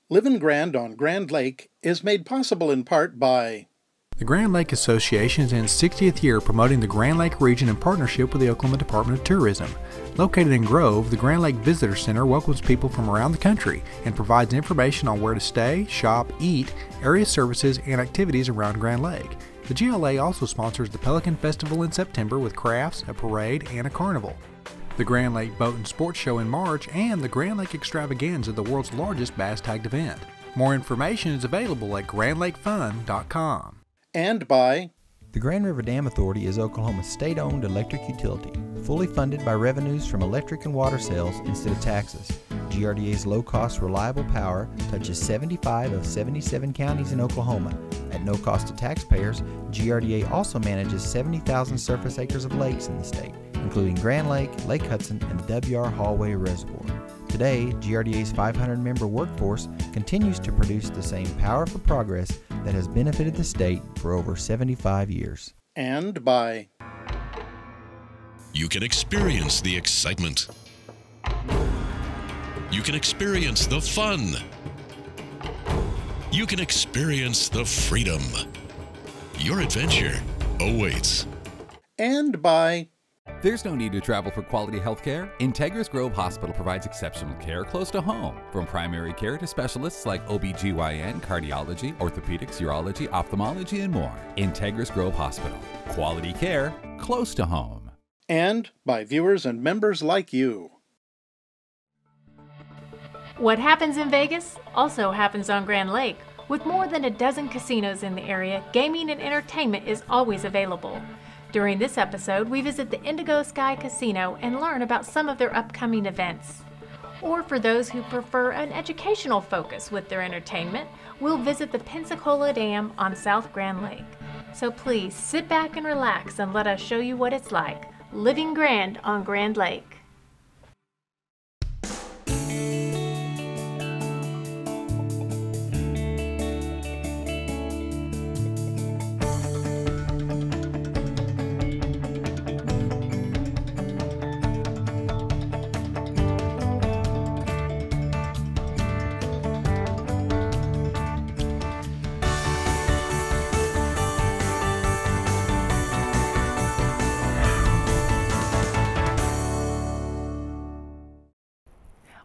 Livin' Grand on Grand Lake is made possible in part by the Grand Lake Association is in its 60th year promoting the Grand Lake region in partnership with the Oklahoma Department of Tourism. Located in Grove, the Grand Lake Visitor Center welcomes people from around the country and provides information on where to stay, shop, eat, area services, and activities around Grand Lake. The GLA also sponsors the Pelican Festival in September with crafts, a parade, and a carnival. The Grand Lake Boat and Sports Show in March, and the Grand Lake Extravaganza, the world's largest bass tagged event. More information is available at grandlakefun.com. And by the Grand River Dam Authority is Oklahoma's state-owned electric utility, fully funded by revenues from electric and water sales instead of taxes. GRDA's low-cost, reliable power touches 75 of 77 counties in Oklahoma. At no cost to taxpayers, GRDA also manages 70,000 surface acres of lakes in the state, including Grand Lake, Lake Hudson, and the W.R. Hallway Reservoir. Today, GRDA's 500-member workforce continues to produce the same power for progress that has benefited the state for over 75 years. And by you can experience the excitement. You can experience the fun. You can experience the freedom. Your adventure awaits. And by there's no need to travel for quality health care. Integris Grove Hospital provides exceptional care close to home. From primary care to specialists like OBGYN, cardiology, orthopedics, urology, ophthalmology, and more. Integris Grove Hospital. Quality care close to home. And by viewers and members like you. What happens in Vegas also happens on Grand Lake. With more than a dozen casinos in the area, gaming and entertainment is always available. During this episode, we visit the Indigo Sky Casino and learn about some of their upcoming events. Or for those who prefer an educational focus with their entertainment, we'll visit the Pensacola Dam on South Grand Lake. So please sit back and relax and let us show you what it's like living grand on Grand Lake.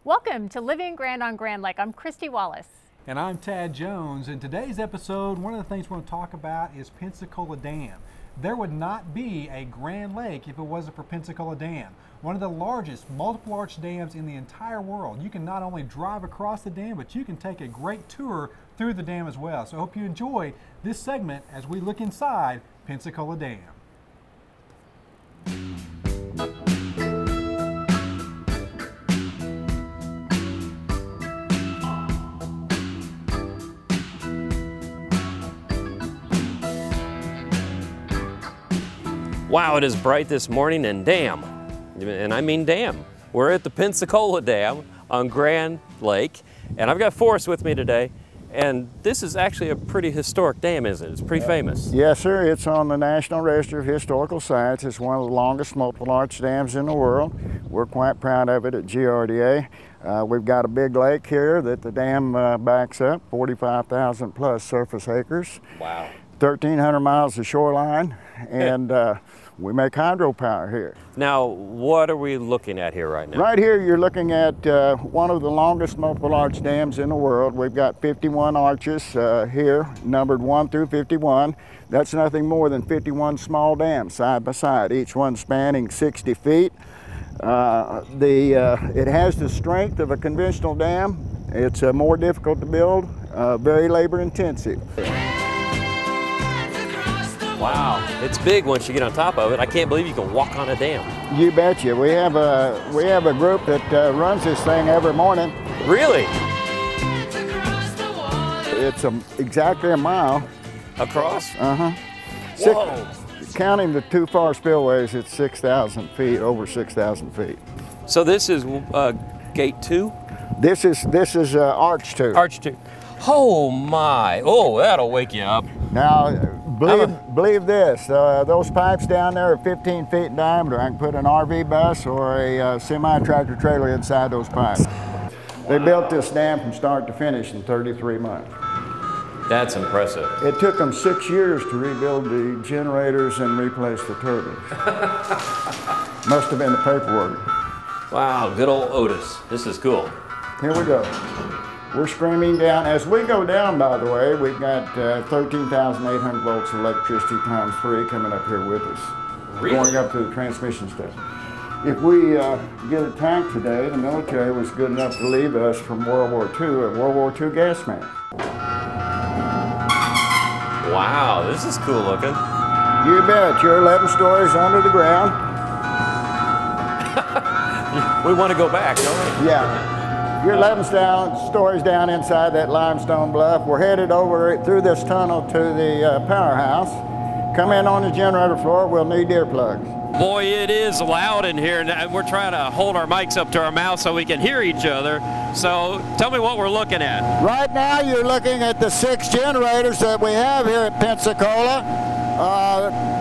Welcome to Living Grand on Grand Lake. I'm Christy Wallace. And I'm Tad Jones. In today's episode, one of the things we're going to talk about is Pensacola Dam. There would not be a Grand Lake if it wasn't for Pensacola Dam, one of the largest multiple arch dams in the entire world. You can not only drive across the dam, but you can take a great tour through the dam as well. So I hope you enjoy this segment as we look inside Pensacola Dam. Wow, it is bright this morning, and damn, and I mean damn. We're at the Pensacola Dam on Grand Lake, and I've got Forrest with me today, and this is actually a pretty historic dam, isn't it? It's pretty famous. Yes, sir. It's on the National Register of Historical Sites. It's one of the longest multiple arch dams in the world. We're quite proud of it at GRDA. We've got a big lake here that the dam backs up, 45,000 plus surface acres. Wow. 1,300 miles of shoreline, and we make hydropower here. Now, what are we looking at here right now? Right here, you're looking at one of the longest multiple arch dams in the world. We've got 51 arches here, numbered 1 through 51. That's nothing more than 51 small dams side by side, each one spanning 60 feet. It has the strength of a conventional dam. It's more difficult to build, very labor intensive. Wow, it's big once you get on top of it. I can't believe you can walk on a dam. You betcha. We have a group that runs this thing every morning. Really? It's exactly a mile. Across? Uh-huh. Whoa. Counting the two far spillways, it's 6,000 feet, over 6,000 feet. So this is gate 2? This is arch 2. Arch 2. Oh my, oh, that'll wake you up. Now, believe this, those pipes down there are 15 feet in diameter. I can put an RV bus or a semi-tractor trailer inside those pipes. They built this dam from start to finish in 33 months. That's impressive. It took them 6 years to rebuild the generators and replace the turbines. Must have been the paperwork. Wow, good old Otis. This is cool. Here we go. We're streaming down. As we go down, by the way, we've got 13,800 volts of electricity times 3 coming up here with us. Really? Going up to the transmission station. If we get a tank today, the military was good enough to leave us from World War II, a World War II gas mask. Wow, this is cool looking. You bet. You're 11 stories under the ground. We want to go back, don't we? Yeah. You're 11 stories down inside that limestone bluff. We're headed over through this tunnel to the powerhouse. Come in on the generator floor. We'll need earplugs. Boy, it is loud in here, and we're trying to hold our mics up to our mouth so we can hear each other. So tell me what we're looking at. Right now, you're looking at the 6 generators that we have here at Pensacola.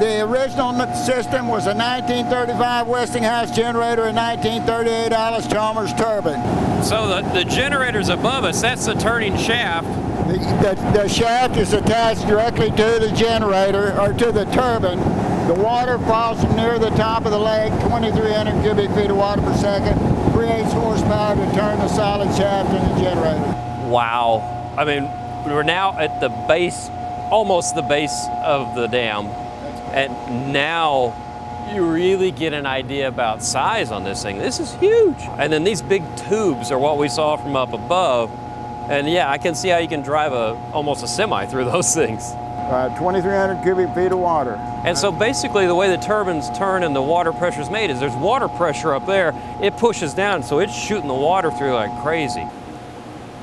The original system was a 1935 Westinghouse generator and 1938 Allis-Chalmers turbine. So the generators above us, that's the turning shaft. The shaft is attached directly to the generator, or to the turbine. The water falls from near the top of the lake, 2,300 cubic feet of water per second, creates horsepower to turn the solid shaft in the generator. Wow. I mean, we're now at the base, almost the base of the dam. And now you really get an idea about size on this thing. This is huge. And then these big tubes are what we saw from up above. And yeah, I can see how you can drive almost a semi through those things. 2,300 cubic feet of water. And so basically the way the turbines turn and the water pressure is made is there's water pressure up there, it pushes down, so it's shooting the water through like crazy.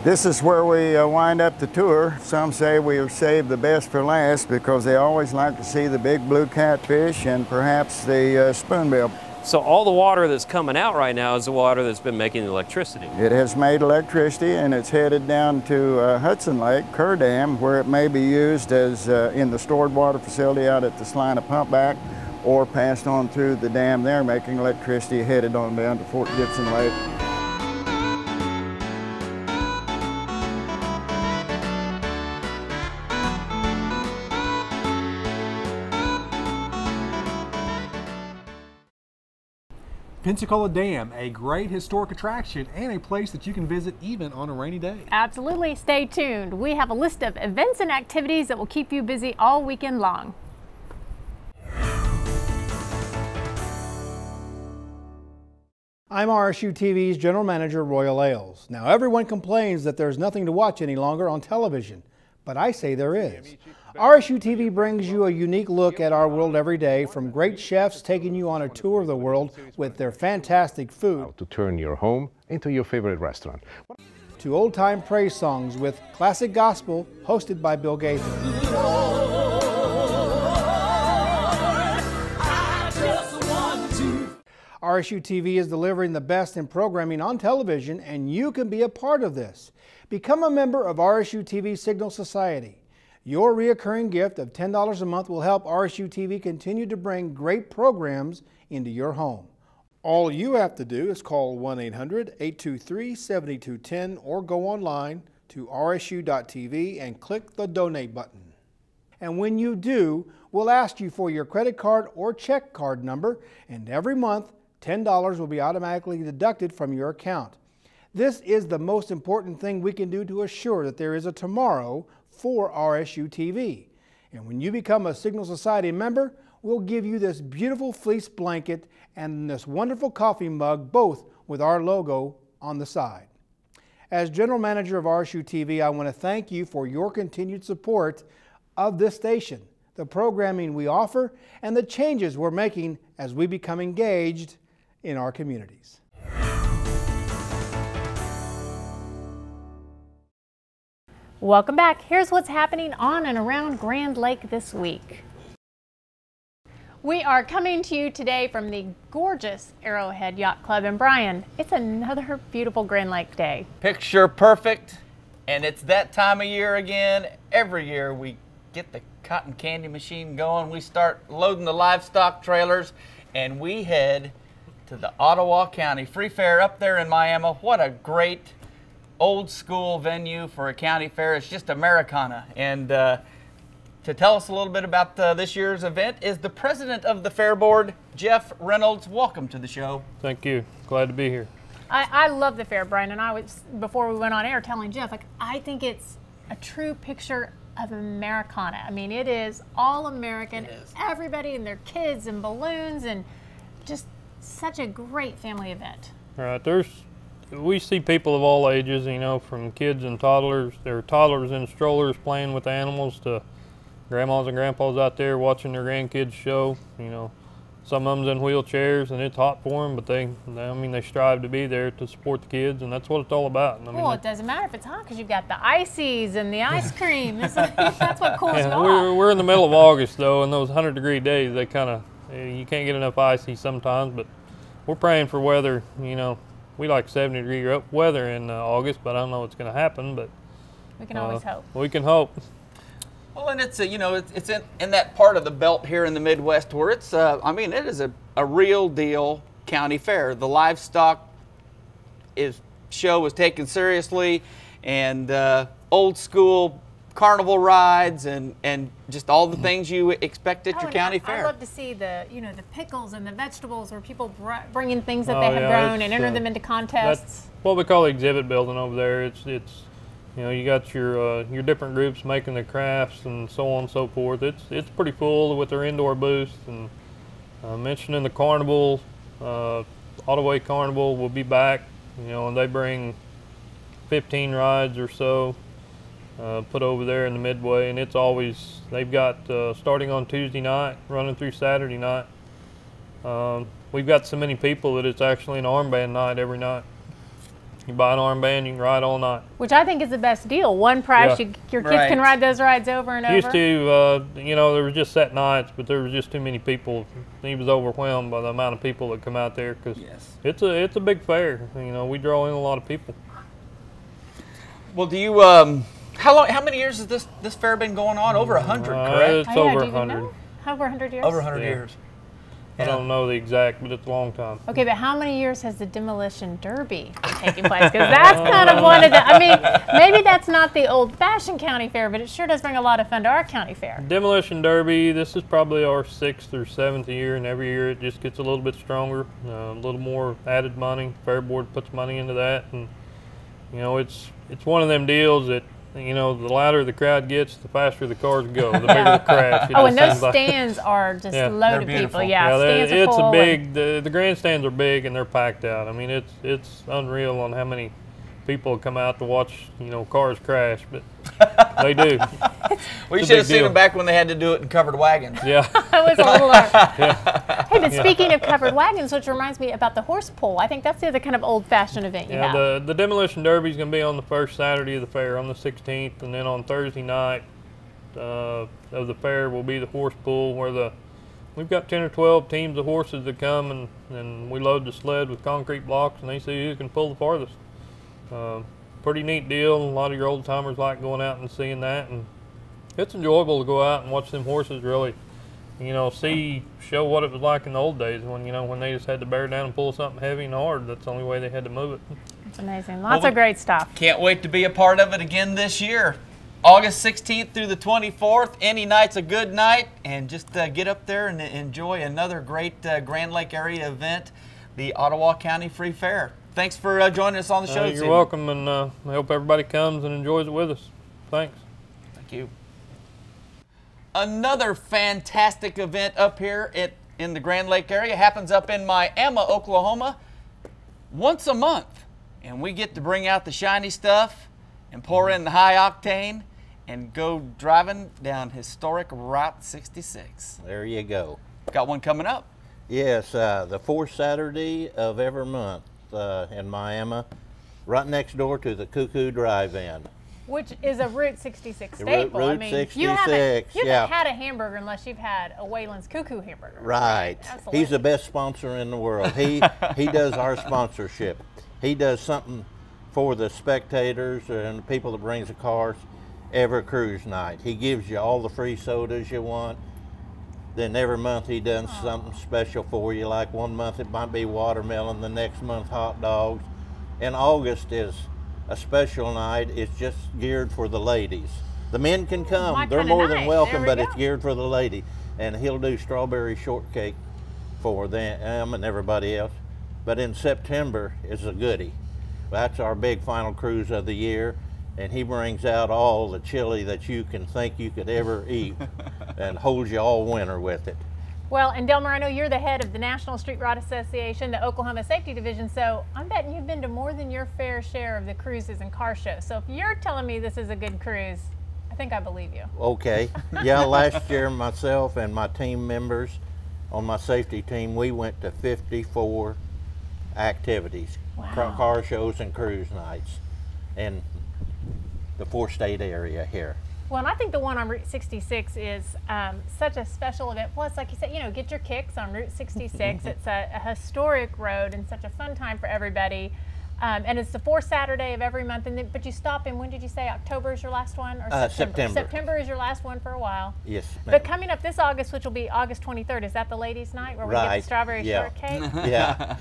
This is where we wind up the tour. Some say we have saved the best for last because they always like to see the big blue catfish and perhaps the spoonbill. So all the water that's coming out right now is the water that's been making the electricity. It has made electricity, and it's headed down to Hudson Lake, Kerr Dam, where it may be used as in the stored water facility out at the Salina Pumpback, or passed on through the dam there, making electricity headed on down to Fort Gibson Lake. Pensacola Dam, a great historic attraction and a place that you can visit even on a rainy day. Absolutely. Stay tuned. We have a list of events and activities that will keep you busy all weekend long. I'm RSU TV's General Manager, Royal Ailes. Now, everyone complains that there's nothing to watch any longer on television, but I say there is. RSU TV brings you a unique look at our world every day, from great chefs taking you on a tour of the world with their fantastic food, to turn your home into your favorite restaurant, to old-time praise songs with classic gospel hosted by Bill Gaither. RSU TV is delivering the best in programming on television, and you can be a part of this. Become a member of RSU TV Signal Society. Your reoccurring gift of $10 a month will help RSU TV continue to bring great programs into your home. All you have to do is call 1-800-823-7210 or go online to rsu.tv and click the donate button. And when you do, we'll ask you for your credit card or check card number, and every month $10 will be automatically deducted from your account. This is the most important thing we can do to assure that there is a tomorrow for RSU TV. And when you become a Signal Society member, we'll give you this beautiful fleece blanket and this wonderful coffee mug, both with our logo on the side. As General Manager of RSU TV, I want to thank you for your continued support of this station, the programming we offer, and the changes we're making as we become engaged in our communities. Welcome back. Here's what's happening on and around Grand Lake this week. We are coming to you today from the gorgeous Arrowhead Yacht Club in Bryan. It's another beautiful Grand Lake day. Picture perfect, and it's that time of year again. Every year we get the cotton candy machine going. We start loading the livestock trailers, and we head to the Ottawa County Free Fair up there in Miami. What a great old school venue for a county fair. It's just Americana. And to tell us a little bit about this year's event is the president of the Fair Board, Jeff Reynolds. Welcome to the show. Thank you. Glad to be here. I love the fair, Brian, and I was, before we went on air, telling Jeff, like, I think it's a true picture of Americana. I mean, it is all American. It is. Everybody and their kids and balloons, and just such a great family event. Right. We see people of all ages, you know, from kids and toddlers. There are toddlers in strollers playing with animals to grandmas and grandpas out there watching their grandkids show. You know, some of them's in wheelchairs and it's hot for them, but they strive to be there to support the kids, and that's what it's all about. I mean, Well, it doesn't matter if it's hot because you've got the ices and the ice cream. That's what cools you off. we're in the middle of August though, and those 100-degree days, you can't get enough icy sometimes, but we're praying for weather. You know, we like 70-degree weather in August, but I don't know what's going to happen. But we can always hope. We can hope. Well, and it's it's in that part of the belt here in the Midwest where it's it is a real deal county fair. The livestock show is taken seriously, and old school carnival rides and just all the things you expect at your county fair. I love to see the pickles and the vegetables where people bring in things that they have grown and enter them into contests. That's what we call the exhibit building over there. It's you got your different groups making their crafts and so on and so forth. It's pretty full with their indoor booths, and mentioning the carnival, Ottaway Carnival will be back. And they bring 15 rides or so put over there in the Midway, and they've got starting on Tuesday night, running through Saturday night. We've got so many people that it's actually an armband night every night. You buy an armband, you can ride all night. Which I think is the best deal. One price, your kids can ride those rides over and over. Used to, there was just set nights, but there was just too many people. He was overwhelmed by the amount of people that come out there because it's a big fair. We draw in a lot of people. Well, do you? How many years has this fair been going on? Over 100, correct? It's over 100. Over 100 years? Over 100 years. I don't know the exact, but it's a long time. Okay, but how many years has the Demolition Derby been taking place? Because that's kind of one of the, maybe that's not the old-fashioned county fair, but it sure does bring a lot of fun to our county fair. Demolition Derby, this is probably our 6th or 7th year, and every year it just gets a little bit stronger, a little more added money. Fair Board puts money into that, and it's one of them deals that, the louder the crowd gets, the faster the cars go, the bigger the crash. And those stands are just loaded with people. Yeah, stands are full. The grandstands are big and they're packed out. It's unreal on how many people come out to watch, cars crash, but they do. Well, you should have seen them back when they had to do it in covered wagons. Yeah. It was a little Hey, but speaking of covered wagons, which reminds me about the horse pull, I think that's the other kind of old-fashioned event you have. The Demolition Derby is going to be on the first Saturday of the fair on the 16th, and then on Thursday night of the fair will be the horse pull, where we've got 10 or 12 teams of horses that come, and we load the sled with concrete blocks, and they see who can pull the farthest. Pretty neat deal. A lot of your old timers like going out and seeing that, and it's enjoyable to go out and watch them horses really, show what it was like in the old days when they just had to bear down and pull something heavy and hard. That's the only way they had to move it. It's amazing. Lots of great stuff. Can't wait to be a part of it again this year. August 16th through the 24th. Any night's a good night, and just get up there and enjoy another great Grand Lake area event, the Ottawa County Free Fair. Thanks for joining us on the show. You're welcome, and I hope everybody comes and enjoys it with us. Thanks. Thank you. Another fantastic event up here in the Grand Lake area happens up in Miami, Oklahoma, once a month. And we get to bring out the shiny stuff and pour in the high octane and go driving down historic Route 66. There you go. Got one coming up. Yes, the fourth Saturday of every month in Miami, right next door to the Cuckoo Drive-In. Which is a Route 66 staple. Route 66, you haven't had a hamburger unless you've had a Wayland's Cuckoo hamburger. Right. He's the best sponsor in the world. He does our sponsorship. He does something for the spectators and the people that brings the cars every cruise night. He gives you all the free sodas you want. Then every month he does something special for you. Like one month it might be watermelon, the next month hot dogs. And August is a special night. It's just geared for the ladies. The men can come. They're kinda more than night. welcome, There we but go. it's geared for the lady. And he'll do strawberry shortcake for them and everybody else. But in September is a goodie. That's our big final cruise of the year. And he brings out all the chili that you can think you could ever eat and holds you all winter with it. Well, and Delmer, I know you're the head of the National Street Rod Association, the Oklahoma Safety Division, so I'm betting you've been to more than your fair share of the cruises and car shows. So if you're telling me this is a good cruise, I think I believe you. Okay. Yeah, last year myself and my team members on my safety team, we went to 54 activities, car shows and cruise nights in the 4-state area here. Well, and I think the one on Route 66 is such a special event. Plus, like you said, you know, get your kicks on Route 66. It's a historic road and such a fun time for everybody. And it's the fourth Saturday of every month. And then, but you stop in, when did you say October is your last one? Or September. September is your last one for a while. Yes, ma'am. But coming up this August, which will be August 23rd, is that the ladies' night where we get the strawberry shortcake? Yeah,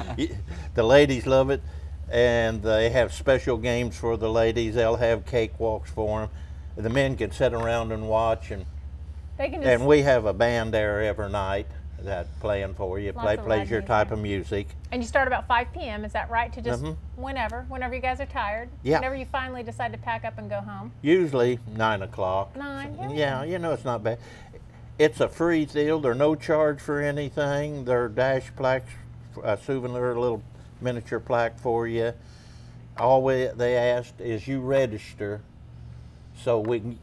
the ladies love it. And they have special games for the ladies. They'll have cakewalks for them. The men can sit around and watch, and they can just, and we have a band there every night that plays for you. Plays your type of music. And you start about 5 p.m. Is that right? To just whenever you guys are tired. Yeah. Whenever you finally decide to pack up and go home. Usually 9 o'clock. 9. Yeah, you know, it's not bad. It's a free deal. There's no charge for anything. They're dash plaques, a souvenir, a little miniature plaque for you. All they asked is you register, so we can,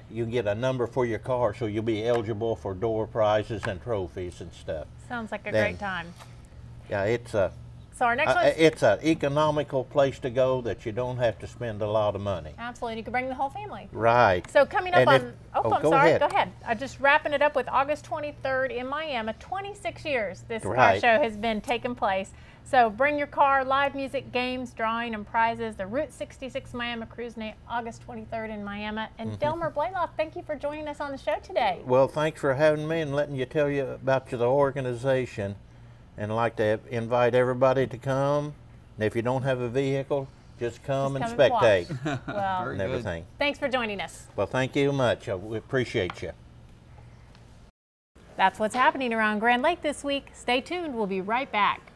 you get a number for your car, so you'll be eligible for door prizes and trophies and stuff. Sounds like a great time. Yeah, it's a. So our next one. It's an economical place to go that you don't have to spend a lot of money. Absolutely, you can bring the whole family. Right. So coming up on. I'm go sorry. ahead. Go ahead. Just wrapping it up with August 23rd in Miami. 26 years this car show has been taking place. So bring your car, live music, games, drawing, and prizes. The Route 66 Miami Cruise Night, August 23rd in Miami. And Delmer Blaylock, thank you for joining us on the show today. Well, thanks for having me and letting you tell you about the organization. And I'd like to invite everybody to come. And if you don't have a vehicle, just come and spectate well, and everything. Thanks for joining us. Well, thank you much. We appreciate you. That's what's happening around Grand Lake this week. Stay tuned. We'll be right back.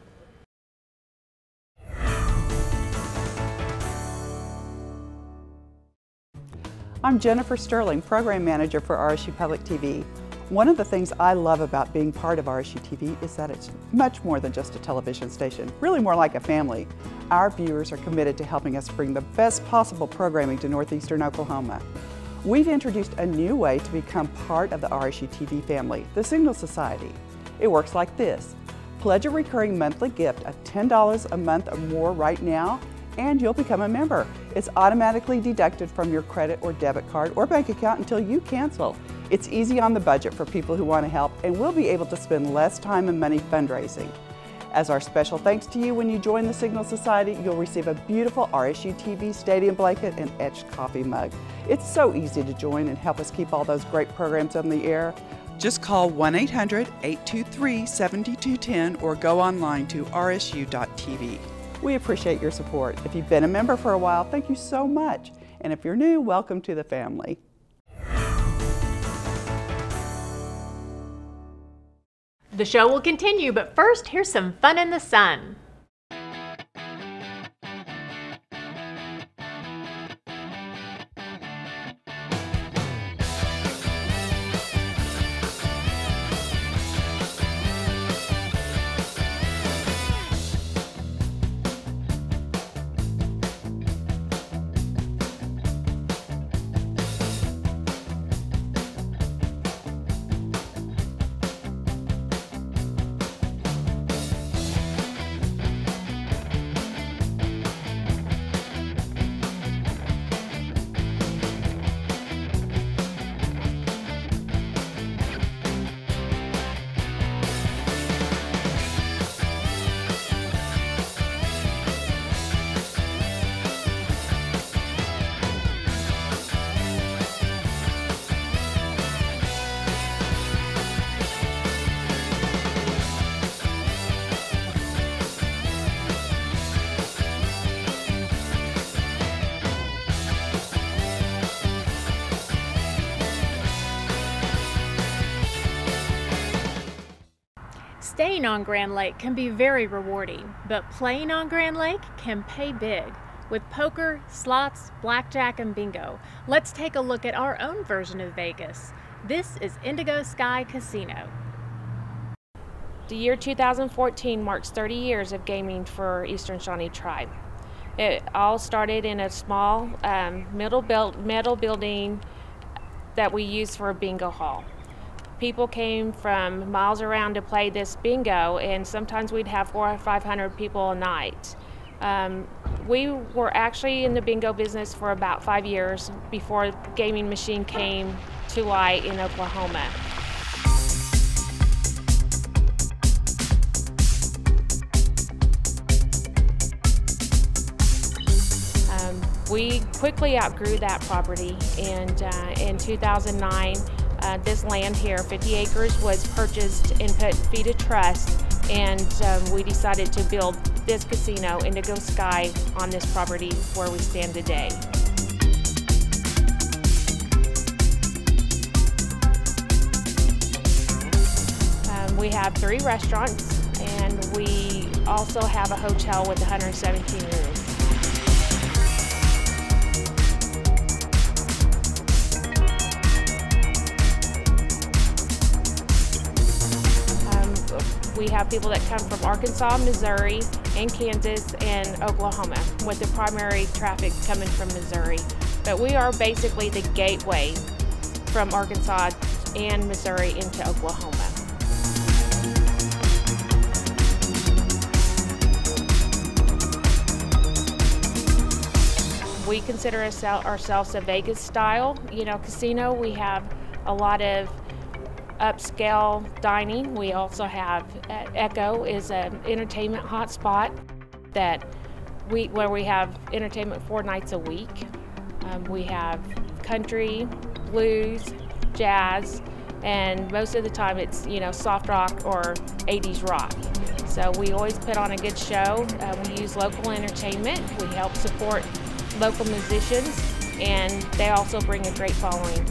I'm Jennifer Sterling, Program Manager for RSU Public TV. One of the things I love about being part of RSU TV is that it's much more than just a television station, really more like a family. Our viewers are committed to helping us bring the best possible programming to northeastern Oklahoma. We've introduced a new way to become part of the RSU TV family, the Signal Society. It works like this. Pledge a recurring monthly gift of $10 a month or more right now, and you'll become a member. It's automatically deducted from your credit or debit card or bank account until you cancel. It's easy on the budget for people who want to help, and we'll be able to spend less time and money fundraising. As our special thanks to you when you join the Signal Society, you'll receive a beautiful RSU TV stadium blanket and etched coffee mug. It's so easy to join and help us keep all those great programs on the air. Just call 1-800-823-7210 or go online to rsu.tv. We appreciate your support. If you've been a member for a while, thank you so much. And if you're new, welcome to the family. The show will continue, but first, here's some fun in the sun. Staying on Grand Lake can be very rewarding, but playing on Grand Lake can pay big. With poker, slots, blackjack, and bingo, let's take a look at our own version of Vegas. This is Indigo Sky Casino. The year 2014 marks 30 years of gaming for Eastern Shawnee Tribe. It all started in a small metal building that we used for a bingo hall. People came from miles around to play this bingo, and sometimes we'd have 400 or 500 people a night. We were actually in the bingo business for about 5 years before the gaming machine came to light in Oklahoma. We quickly outgrew that property, and in 2009, this land here, 50 acres, was purchased and put fee to trust, and we decided to build this casino, Indigo Sky, on this property where we stand today. We have 3 restaurants, and we also have a hotel with 117 rooms. We have people that come from Arkansas, Missouri, and Kansas, and Oklahoma, with the primary traffic coming from Missouri. But we are basically the gateway from Arkansas and Missouri into Oklahoma. We consider ourselves a Vegas style, casino. We have a lot of upscale dining. We also have Echo is an entertainment hotspot where we have entertainment 4 nights a week. We have country, blues, jazz, and most of the time it's soft rock or 80s rock. So we always put on a good show. We use local entertainment. We help support local musicians, and they also bring a great following.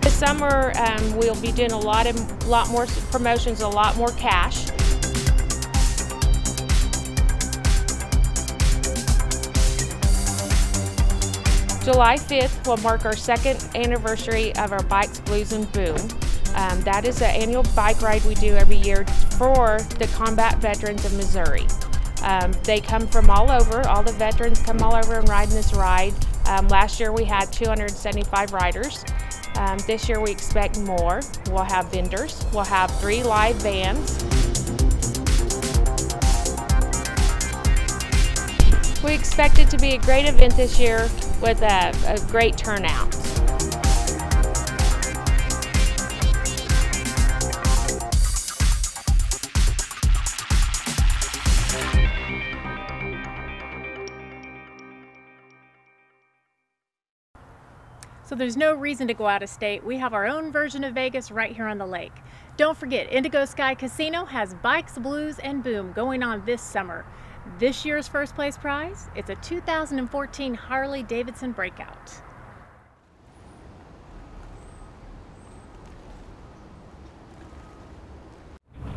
This summer, we'll be doing a lot more promotions, a lot more cash. July 5th will mark our 2nd anniversary of our Bikes, Blues, and Boom. That is an annual bike ride we do every year for the combat veterans of Missouri. They come from all over. All the veterans come all over and ride in this ride. Last year we had 275 riders. This year we expect more. We'll have vendors. We'll have 3 live bands. We expect it to be a great event this year with a great turnout. So there's no reason to go out of state. We have our own version of Vegas right here on the lake. Don't forget, Indigo Sky Casino has Bikes, Blues, and Boom going on this summer. This year's first place prize, it's a 2014 Harley-Davidson Breakout.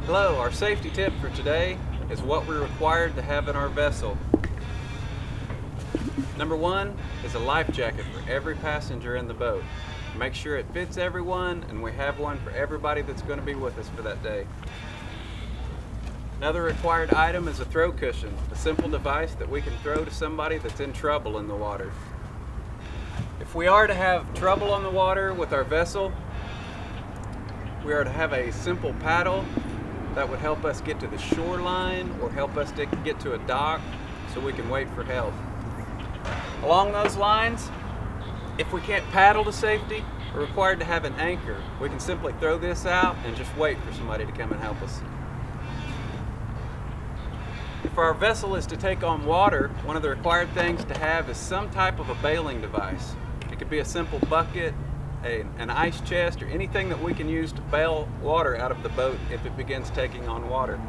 Hello, our safety tip for today is what we're required to have in our vessel. Number 1 is a life jacket for every passenger in the boat. Make sure it fits everyone, and we have one for everybody that's going to be with us for that day. Another required item is a throw cushion, a simple device that we can throw to somebody that's in trouble in the water. If we are to have trouble on the water with our vessel, we are to have a simple paddle that would help us get to the shoreline or help us to get to a dock so we can wait for help. Along those lines, if we can't paddle to safety, we're required to have an anchor. We can simply throw this out and just wait for somebody to come and help us. If our vessel is to take on water, one of the required things to have is some type of a bailing device. It could be a simple bucket, an ice chest, or anything that we can use to bail water out of the boat if it begins taking on water.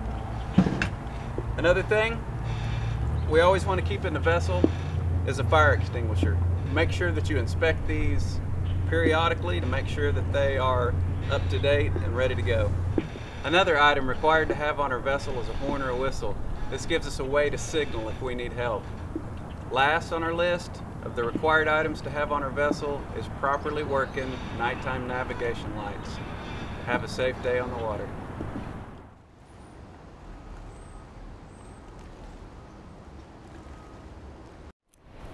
Another thing, we always want to keep in the vessel is a fire extinguisher. Make sure that you inspect these periodically to make sure that they are up to date and ready to go. Another item required to have on our vessel is a horn or a whistle. This gives us a way to signal if we need help. Last on our list of the required items to have on our vessel is properly working nighttime navigation lights. Have a safe day on the water.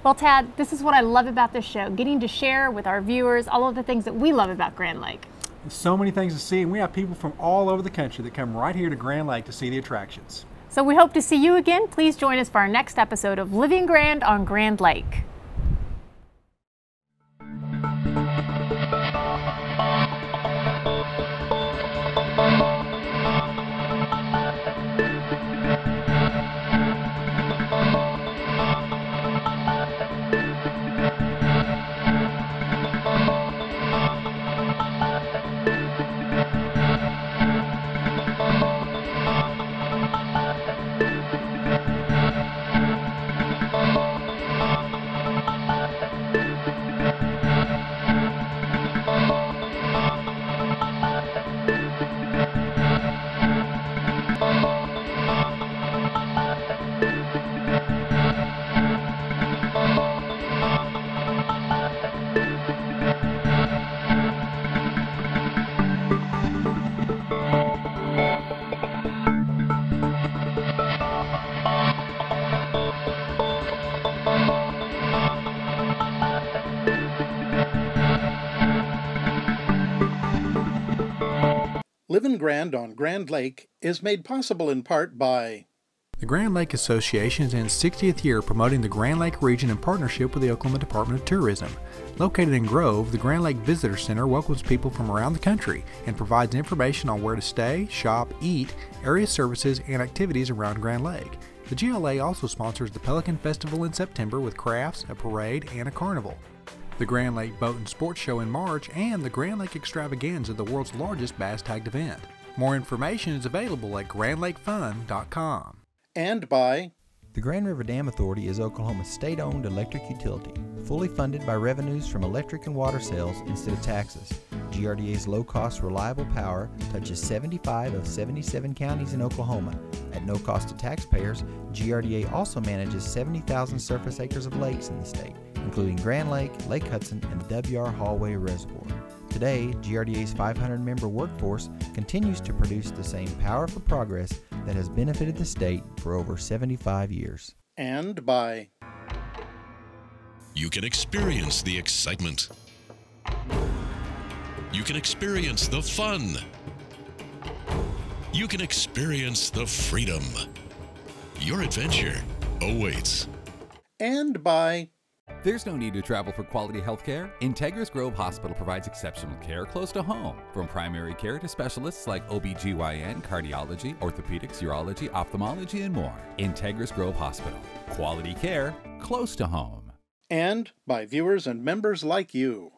Well, Tad, this is what I love about this show, getting to share with our viewers all of the things that we love about Grand Lake. There's so many things to see, and we have people from all over the country that come right here to Grand Lake to see the attractions. So we hope to see you again. Please join us for our next episode of Living Grand on Grand Lake. Living Grand on Grand Lake is made possible in part by the Grand Lake Association is in its 60th year promoting the Grand Lake region in partnership with the Oklahoma Department of Tourism. Located in Grove, the Grand Lake Visitor Center welcomes people from around the country and provides information on where to stay, shop, eat, area services, and activities around Grand Lake. The GLA also sponsors the Pelican Festival in September with crafts, a parade, and a carnival. The Grand Lake Boat and Sports Show in March, and the Grand Lake Extravaganza, the world's largest bass tagged event. More information is available at grandlakefun.com. And by the Grand River Dam Authority is Oklahoma's state-owned electric utility, fully funded by revenues from electric and water sales instead of taxes. GRDA's low-cost, reliable power touches 75 of 77 counties in Oklahoma. At no cost to taxpayers, GRDA also manages 70,000 surface acres of lakes in the state, including Grand Lake, Lake Hudson, and the W.R. Hallway Reservoir. Today, GRDA's 500-member workforce continues to produce the same power for progress that has benefited the state for over 75 years. And by you can experience the excitement. You can experience the fun. You can experience the freedom. Your adventure awaits. And by there's no need to travel for quality health care. Integris Grove Hospital provides exceptional care close to home. From primary care to specialists like OB/GYN, cardiology, orthopedics, urology, ophthalmology, and more. Integris Grove Hospital. Quality care close to home. And by viewers and members like you.